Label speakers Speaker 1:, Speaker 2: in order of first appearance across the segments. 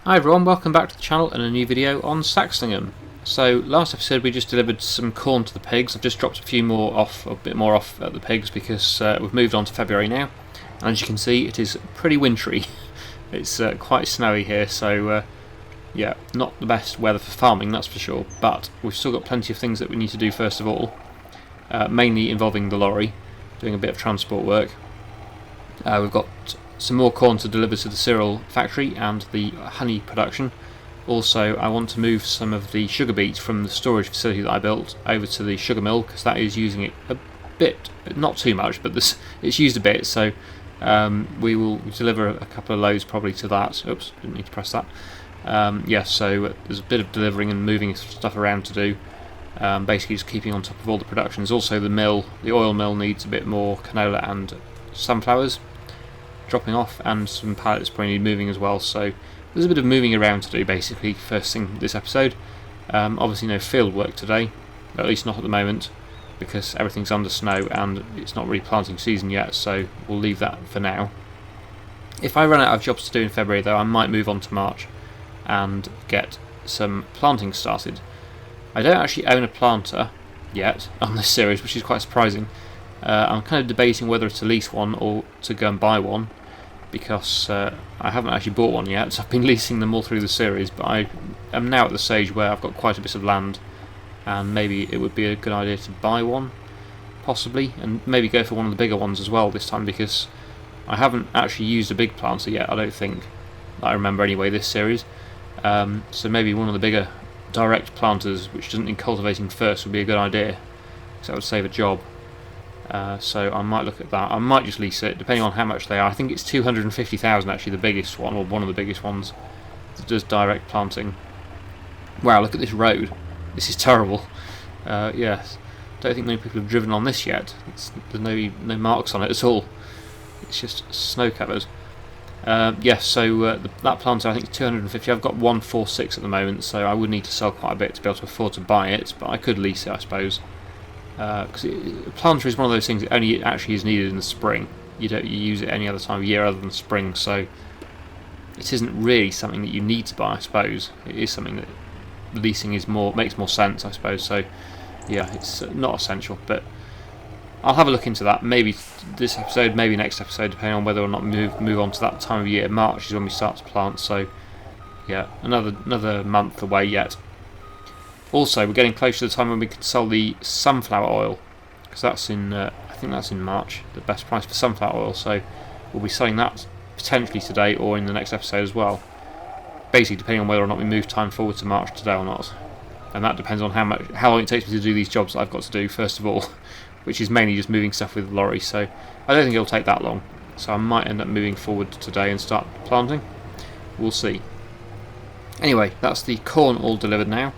Speaker 1: Hi everyone, welcome back to the channel and a new video on Saxlingham. So last episode we just delivered some corn to the pigs. I've just dropped a bit more off at the pigs because we've moved on to February now. And as you can see, it is pretty wintry. It's quite snowy here, so yeah, not the best weather for farming, that's for sure. But we've still got plenty of things that we need to do first of all, mainly involving the lorry, doing a bit of transport work. We've got some more corn to deliver to the cereal factory and the honey production. Also, I want to move some of the sugar beet from the storage facility that I built over to the sugar mill because that is using it a bit, not too much, but it's used a bit, so we will deliver a couple of loads probably to that. Oops, didn't need to press that. Yeah, so there's a bit of delivering and moving stuff around to do. Basically just keeping on top of all the productions. Also the oil mill needs a bit more canola and sunflowers dropping off, and some pallets probably need moving as well, so there's a bit of moving around to do basically first thing this episode. Obviously no field work today, at least not at the moment, because everything's under snow and it's not really planting season yet, so we'll leave that for now. If I run out of jobs to do in February though, I might move on to March and get some planting started. I don't actually own a planter yet on this series, which is quite surprising. I'm kind of debating whether to lease one or to go and buy one, because I haven't actually bought one yet. So I've been leasing them all through the series, but I am now at the stage where I've got quite a bit of land and maybe it would be a good idea to buy one, possibly, and maybe go for one of the bigger ones as well this time, because I haven't actually used a big planter yet, I don't think, that I remember anyway, this series. So maybe one of the bigger direct planters which doesn't need cultivating first would be a good idea, because that would save a job. So I might look at that. I might just lease it, depending on how much they are. I think it's 250,000 actually, the biggest one, or one of the biggest ones that does direct planting. Wow, look at this road. This is terrible. Yes, don't think many people have driven on this yet. There's no marks on it at all. It's just snow covered. Yes, so that planter I think is 250. I've got 146 at the moment, so I would need to sell quite a bit to be able to afford to buy it, but I could lease it, I suppose. Because a planter is one of those things that only actually is needed in the spring. You use it any other time of year other than spring, so it isn't really something that you need to buy, I suppose. It is something that leasing makes more sense, I suppose. So yeah, it's not essential, but I'll have a look into that. Maybe this episode, maybe next episode, depending on whether or not move on to that time of year. March is when we start to plant, so yeah, another month away yet. Also, we're getting close to the time when we can sell the sunflower oil, because that's in, I think that's in March, the best price for sunflower oil, so we'll be selling that potentially today or in the next episode as well. Basically, depending on whether or not we move time forward to March today or not. And that depends on how long it takes me to do these jobs that I've got to do, first of all, which is mainly just moving stuff with the lorry, so I don't think it'll take that long. So I might end up moving forward today and start planting. We'll see. Anyway, that's the corn all delivered now.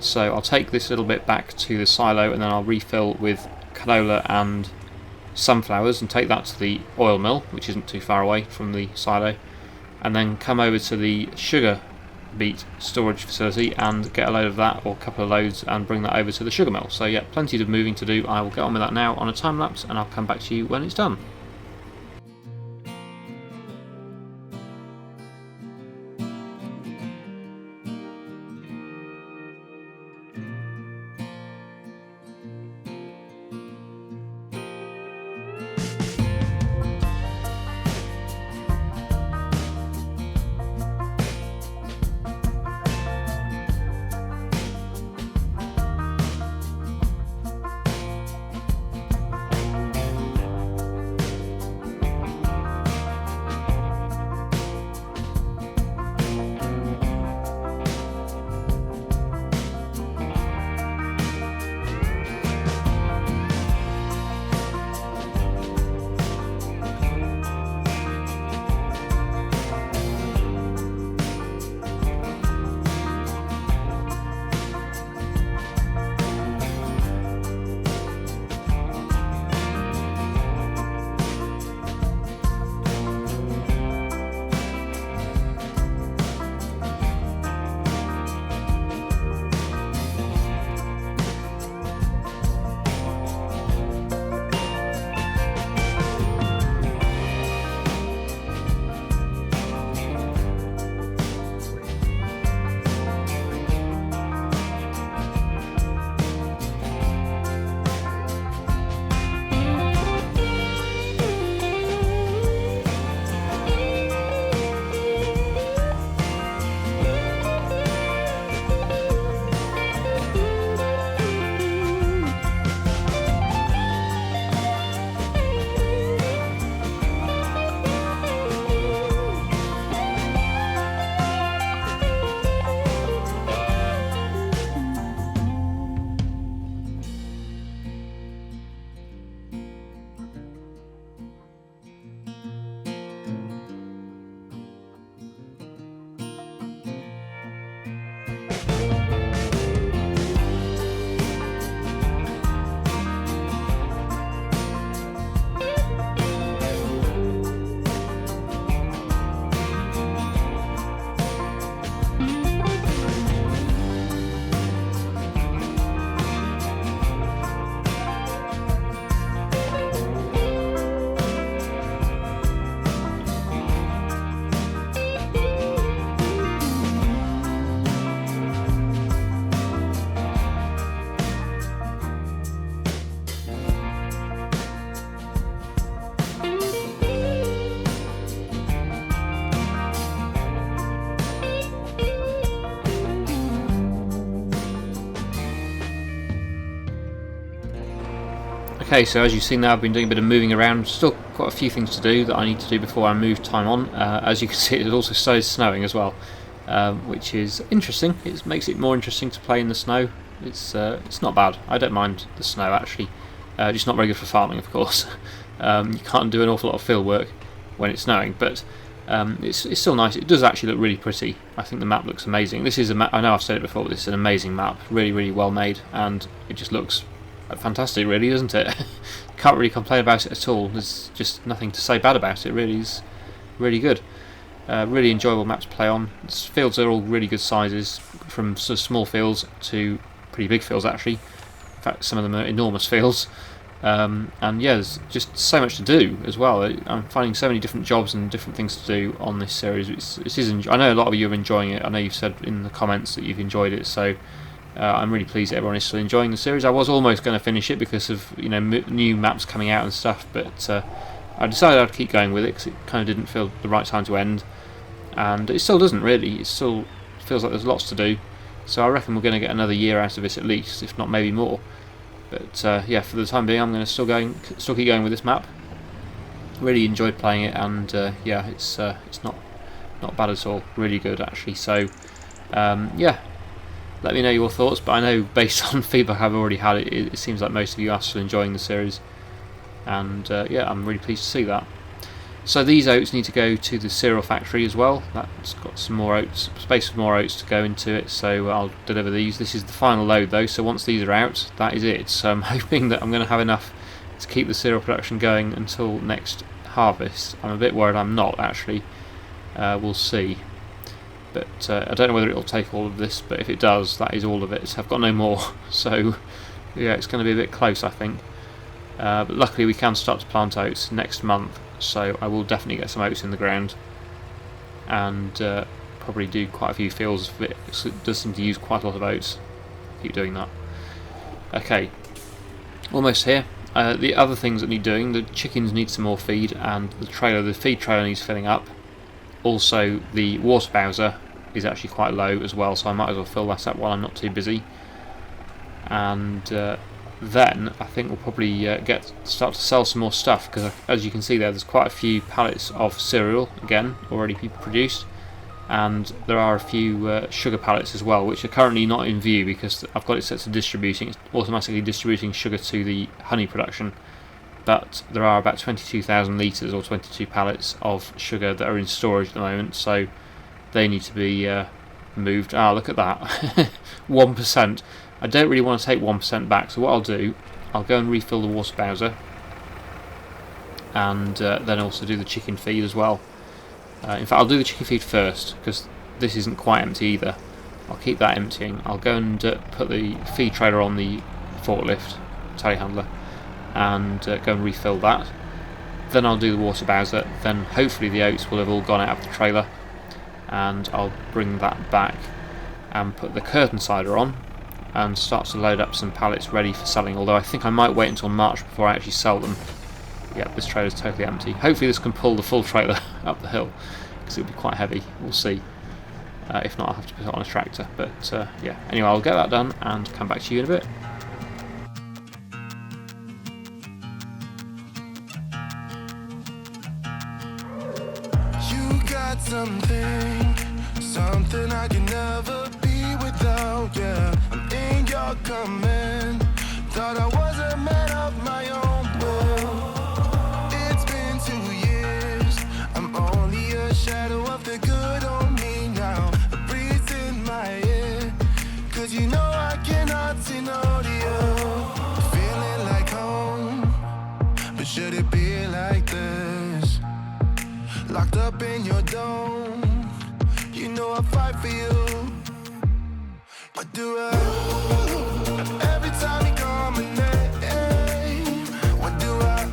Speaker 1: So I'll take this little bit back to the silo and then I'll refill with canola and sunflowers and take that to the oil mill, which isn't too far away from the silo, and then come over to the sugar beet storage facility and get a load of that, or a couple of loads, and bring that over to the sugar mill. So yeah, plenty of moving to do. I will get on with that now on a time lapse and I'll come back to you when it's done. Okay, so as you've seen there, I've been doing a bit of moving around. Still quite a few things to do that I need to do before I move time on. As you can see, it also started snowing as well, which is interesting. It makes it more interesting to play in the snow. It's not bad. I don't mind the snow actually. Just not very good for farming, of course. You can't do an awful lot of field work when it's snowing, but it's still nice. It does actually look really pretty. I think the map looks amazing. This is a map. I know I've said it before, but this is an amazing map. Really, really well made, and it just looks fantastic, really, doesn't it? Can't really complain about it at all. There's just nothing to say bad about it. Really is really good. Really enjoyable map to play on. The fields are all really good sizes, from sort of small fields to pretty big fields actually. In fact, some of them are enormous fields. And yeah, there's just so much to do as well. I'm finding so many different jobs and different things to do on this series. I know a lot of you are enjoying it. I know you've said in the comments that you've enjoyed it, so I'm really pleased that everyone is still enjoying the series. I was almost going to finish it because of new maps coming out and stuff, but I decided I'd keep going with it because it kind of didn't feel the right time to end, and it still doesn't really. It still feels like there's lots to do, so I reckon we're going to get another year out of this at least, if not maybe more. But yeah, for the time being, I'm going to still keep going with this map. Really enjoyed playing it, and yeah, it's not bad at all. Really good actually. So yeah. Let me know your thoughts, but I know based on feedback I've already had, it seems like most of you are still enjoying the series, and yeah, I'm really pleased to see that. So these oats need to go to the cereal factory as well. That's got some more oats, space for more oats to go into it, so I'll deliver these. This is the final load though, so once these are out, that is it. So I'm hoping that I'm going to have enough to keep the cereal production going until next harvest. I'm a bit worried I'm not actually. We'll see. But I don't know whether it will take all of this, but if it does, that is all of it. I've got no more, so yeah, it's going to be a bit close, I think. But luckily we can start to plant oats next month, so I will definitely get some oats in the ground, and probably do quite a few fields of it. It does seem to use quite a lot of oats. Keep doing that. Okay, almost here. The other things that need doing, the chickens need some more feed, and the feed trailer needs filling up. Also, the water bowser is actually quite low as well, so I might as well fill that up while I'm not too busy. And then I think we'll probably start to sell some more stuff, because as you can see there's quite a few pallets of cereal again already produced, and there are a few sugar pallets as well, which are currently not in view because I've got it set to distributing. It's automatically distributing sugar to the honey production. But there are about 22,000 litres or 22 pallets of sugar that are in storage at the moment, so they need to be moved. Ah, look at that. 1%. I don't really want to take 1% back, so what I'll do, I'll go and refill the water bowser, and then also do the chicken feed as well. In fact, I'll do the chicken feed first, because this isn't quite empty either. I'll keep that emptying. I'll go and put the feed trailer on the forklift, telehandler, and go and refill that. Then I'll do the water bowser, then hopefully the oats will have all gone out of the trailer, and I'll bring that back and put the curtain sider on and start to load up some pallets ready for selling, although I think I might wait until March before I actually sell them. Yep, this trailer is totally empty. Hopefully this can pull the full trailer up the hill, because it'll be quite heavy. We'll see. If not, I'll have to put it on a tractor, but yeah. Anyway, I'll get that done and come back to you in a bit.
Speaker 2: Something I can never be without, yeah. I'm in your command. Thought I was a man of my own, but it's been 2 years. I'm only a shadow of the good on me now. A breeze in my ear, cause you know I cannot say no to you. Feeling like home, but should it be like this? Locked up in your dome, you know I fight for you. What do I? Every time you call my name, what do I?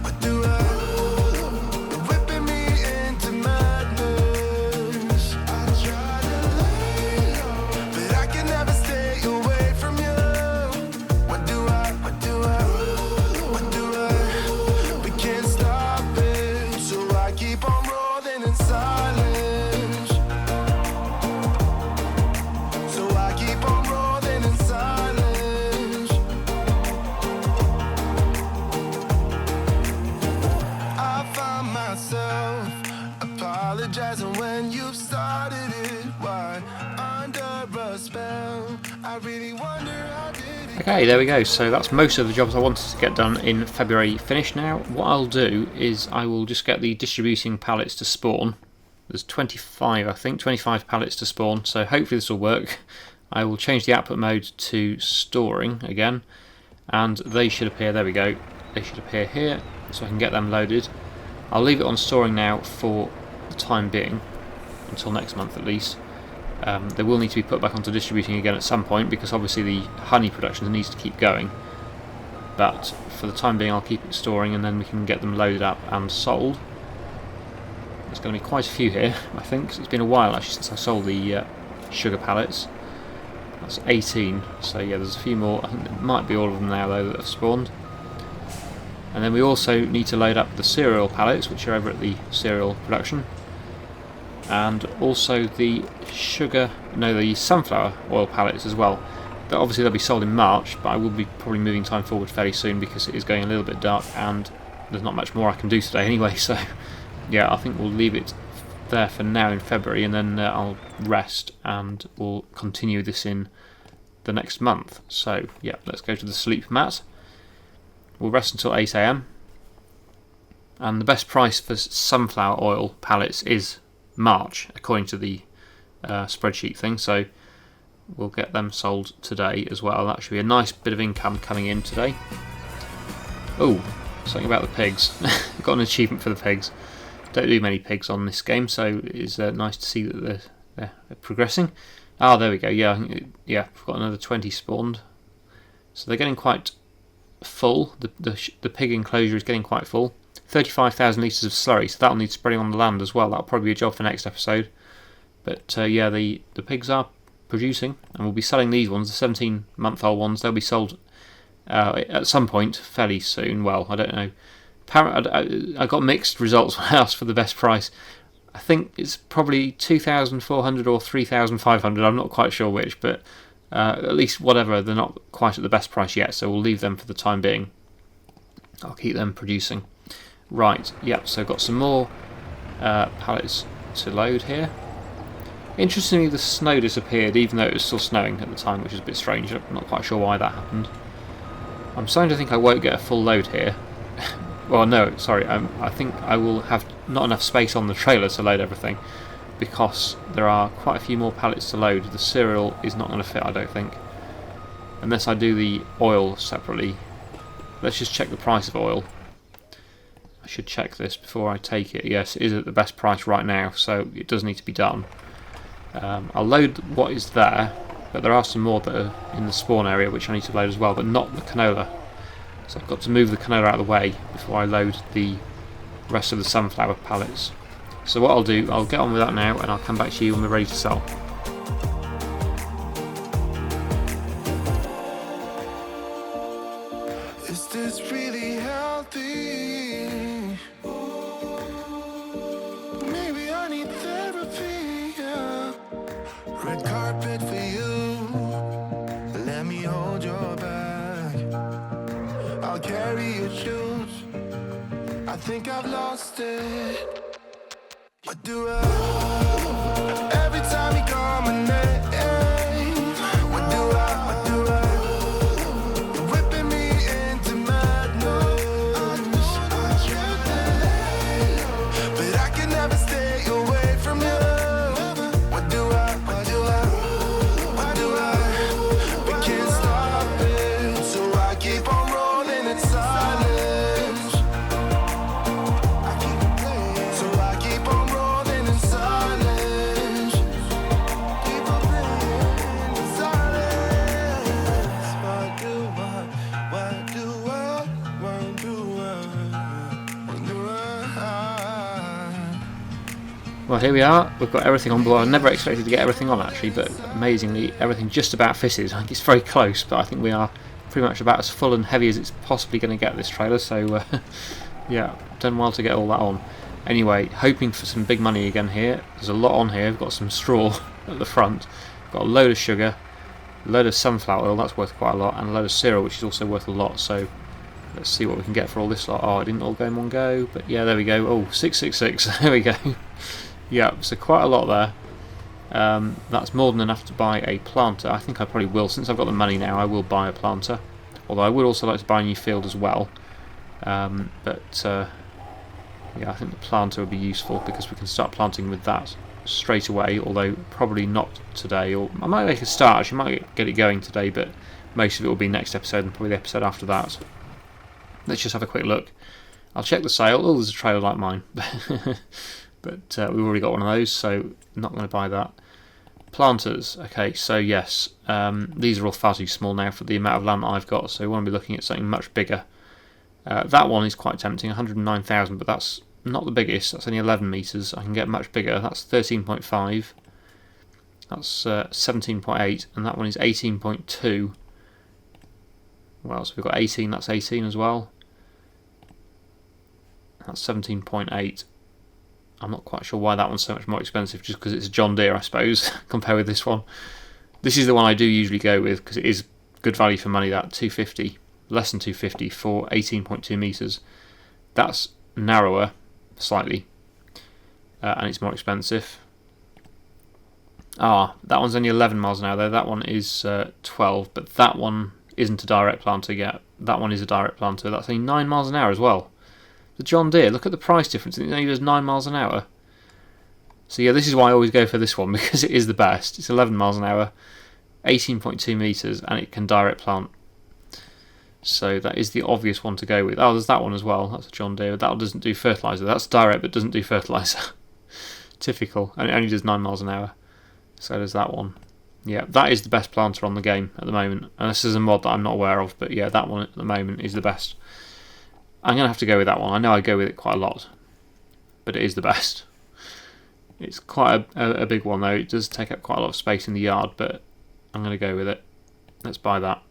Speaker 2: You're whipping me into madness. I try to lay low, but I can never stay away from you. What do I? We can't stop it, so I keep on rolling in silence. So I keep on rolling in silence.
Speaker 1: Okay, there we go. So that's most of the jobs I wanted to get done in February finished now. What I'll do is I will just get the distributing pallets to spawn. There's 25, I think, 25 pallets to spawn, so hopefully this will work. I will change the output mode to storing again, and they should appear, there we go, they should appear here, so I can get them loaded. I'll leave it on storing now for the time being, until next month at least. They will need to be put back onto distributing again at some point because obviously the honey production needs to keep going, but for the time being I'll keep it storing and then we can get them loaded up and sold. There's going to be quite a few here, I think. It's been a while actually since I sold the sugar pallets. That's 18, so yeah, there's a few more. I think it might be all of them now though that have spawned. And then we also need to load up the cereal pallets, which are over at the cereal production. And also the the sunflower oil pallets as well. Obviously they'll be sold in March, but I will be probably moving time forward fairly soon because it is going a little bit dark and there's not much more I can do today anyway, so yeah, I think we'll leave it there for now in February, and then I'll rest and we'll continue this in the next month. So yeah, let's go to the sleep mat. We'll rest until 8 AM, and the best price for sunflower oil pallets is March according to the spreadsheet thing, so we'll get them sold today as well. That should be a nice bit of income coming in today. Oh, something about the pigs. Got an achievement for the pigs. Don't do many pigs on this game, so it's nice to see that they're progressing. Ah, there we go. Yeah, yeah, we've got another 20 spawned, so they're getting quite full. The pig enclosure is getting quite full. 35,000 litres of slurry, so that'll need spreading on the land as well. That'll probably be a job for next episode. But yeah, the pigs are producing, and we'll be selling these ones, the 17-month-old ones. They'll be sold at some point fairly soon. Well, I don't know. I got mixed results when I asked for the best price. I think it's probably 2,400 or 3,500. I'm not quite sure which, but at least whatever, they're not quite at the best price yet, so we'll leave them for the time being. I'll keep them producing. Right, yep, so got some more pallets to load here. Interestingly, the snow disappeared even though it was still snowing at the time, which is a bit strange. I'm not quite sure why that happened. I'm starting to think I won't get a full load here. Well, no, sorry, I think I will have not enough space on the trailer to load everything because there are quite a few more pallets to load. The cereal is not going to fit, I don't think, unless I do the oil separately. Let's just check the price of oil. I should check this before I take it. Yes, it is at the best price right now, so it does need to be done. I'll load what is there, but there are some more that are in the spawn area which I need to load as well, but not the canola. So I've got to move the canola out of the way before I load the rest of the sunflower pallets. So what I'll do, I'll get on with that now and I'll come back to you when we're ready to sell.
Speaker 2: Is this really healthy? Maybe I need therapy, yeah. Red carpet for you. Let me hold your back. I'll carry your shoes. I think I've lost it. What do I? Every time you call my name, what do I? You're whipping me into madness. But I can never stay away from you. What do I? We can't stop it, so I keep on rolling in silence. So I keep on rolling in silence. Keep on playing in silence. What do I?
Speaker 1: Well, here we are. We've got everything on board. I never expected to get everything on actually, but amazingly everything just about fitted. I think it's very close, but I think we are pretty much about as full and heavy as it's possibly going to get this trailer, so yeah, done well to get all that on. Anyway, hoping for some big money again here. There's a lot on here. We've got some straw at the front. We've got a load of sugar, a load of sunflower oil, that's worth quite a lot, and a load of cereal, which is also worth a lot, so let's see what we can get for all this lot. Oh, it didn't all go in one go, but yeah, there we go. Oh, 666, there we go. Yeah, so quite a lot there. That's more than enough to buy a planter. I think I probably will, since I've got the money now, I will buy a planter. Although I would also like to buy a new field as well. Yeah, I think the planter would be useful because we can start planting with that straight away, although probably not today. Or I might make a start, actually, might get it going today, but most of it will be next episode and probably the episode after that. Let's just have a quick look. I'll check the sale. Oh, there's a trailer like mine. But we've already got one of those, so not going to buy that. Planters. Okay, so yes, these are all far too small now for the amount of land that I've got, so we want to be looking at something much bigger. That one is quite tempting, 109,000, but that's not the biggest. That's only 11 metres. I can get much bigger. That's 13.5. That's 17.8, and that one is 18.2. Well, so we've got 18. That's 18 as well. That's 17.8. I'm not quite sure why that one's so much more expensive, just because it's a John Deere, I suppose, compared with this one. This is the one I do usually go with because it is good value for money. That 250, less than 250 for 18.2 metres. That's narrower, slightly, and it's more expensive. That one's only 11 miles an hour though. That one is 12, but that one isn't a direct planter yet. That one is a direct planter. That's only 9 miles an hour as well. The John Deere, look at the price difference. It only does 9 miles an hour. So yeah, this is why I always go for this one, because it is the best. It's 11 miles an hour, 18.2 metres, and it can direct plant. So that is the obvious one to go with. Oh, there's that one as well. That's a John Deere. That doesn't do fertiliser. That's direct but doesn't do fertiliser. Typical. And it only does 9 miles an hour. So there's that one. Yeah, that is the best planter on the game at the moment. And this is a mod that I'm not aware of, but yeah, that one at the moment is the best. I'm going to have to go with that one. I know I go with it quite a lot, but it is the best. It's quite a big one though. It does take up quite a lot of space in the yard, but I'm going to go with it. Let's buy that.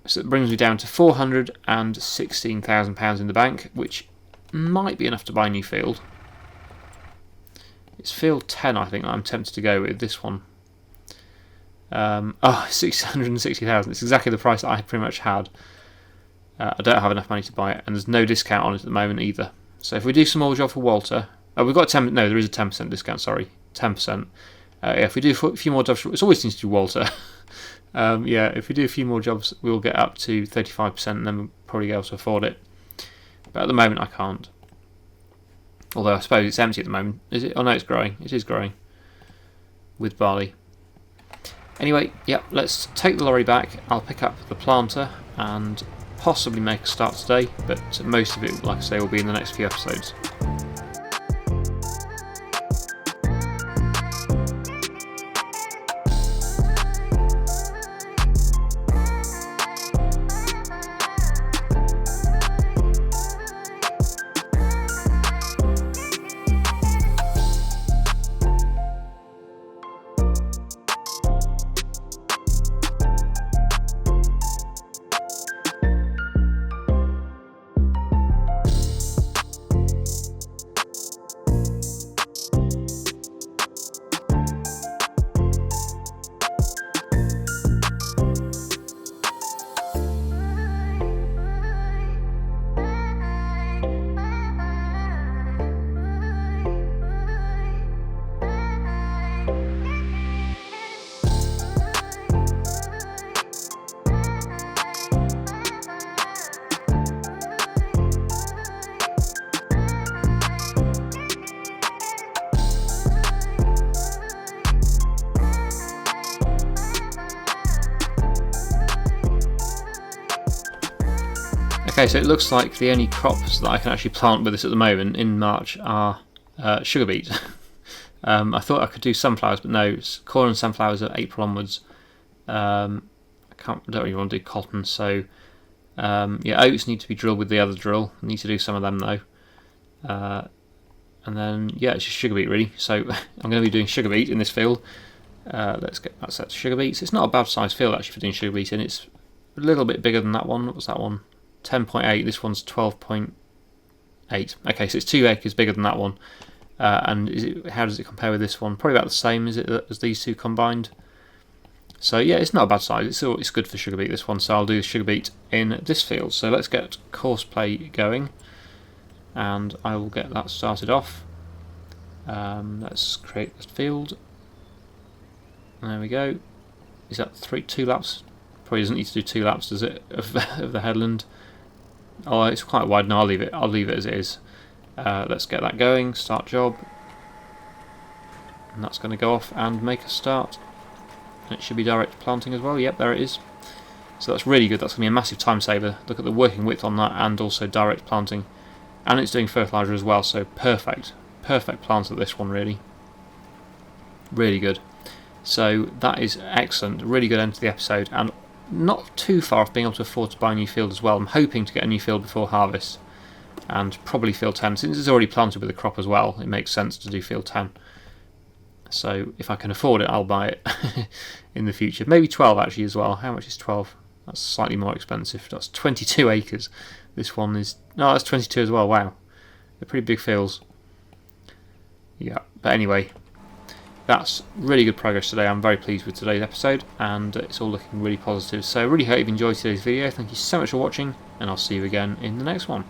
Speaker 1: So it brings me down to £416,000 in the bank, which might be enough to buy a new field. It's field 10, I think, I'm tempted to go with, this one. 660,000. It's exactly the price that I pretty much had. I don't have enough money to buy it, and there's no discount on it at the moment either. So if we do some more job for Walter, we've got there is a 10% discount. Sorry, 10%. If we do a few more jobs, it's always seems to do Walter. Yeah, if we do a few more jobs, we'll get up to 35%, and then we'll probably be able to afford it. But at the moment, I can't. Although I suppose it's empty at the moment. Is it? Oh no, it's growing. It is growing with barley. Anyway, yeah, let's take the lorry back. I'll pick up the planter and possibly make a start today, but most of it, like I say, will be in the next few episodes. Okay, so it looks like the only crops that I can actually plant with this at the moment in March are sugar beet. I thought I could do sunflowers, but no, it's corn and sunflowers are April onwards. I don't really want to do cotton, so yeah, oats need to be drilled with the other drill. I need to do some of them though. And then yeah, it's just sugar beet really. So I'm going to be doing sugar beet in this field. Let's get that set to sugar beets. It's not a bad sized field actually for doing sugar beet in. It's a little bit bigger than that one. What was that one? 10.8. This one's 12.8. Okay, so it's 2 acres bigger than that one. And how does it compare with this one? Probably about the same as these two combined. So yeah, it's not a bad size. It's good for sugar beet, this one. So I'll do sugar beet in this field. So let's get course play going, and I will get that started off. Let's create a field. There we go. Is that 2 laps? Probably doesn't need to do 2 laps, does it, of the headland? Oh, it's quite wide. No, I'll leave it as it is. Let's get that going. Start job. And that's going to go off and make a start. It should be direct planting as well. Yep, there it is. So that's really good. That's going to be a massive time saver. Look at the working width on that, and also direct planting. And it's doing fertiliser as well, so perfect. Perfect plant at this one, really. Really good. So that is excellent. Really good end to the episode, and not too far off being able to afford to buy a new field as well. I'm hoping to get a new field before harvest, and probably field 10. Since it's already planted with a crop as well, it makes sense to do field 10. So if I can afford it, I'll buy it in the future. Maybe 12 actually as well. How much is 12? That's slightly more expensive. That's 22 acres. This one is... No, that's 22 as well. Wow. They're pretty big fields. Yeah, but anyway, that's really good progress today. I'm very pleased with today's episode, and it's all looking really positive. So I really hope you've enjoyed today's video. Thank you so much for watching, and I'll see you again in the next one.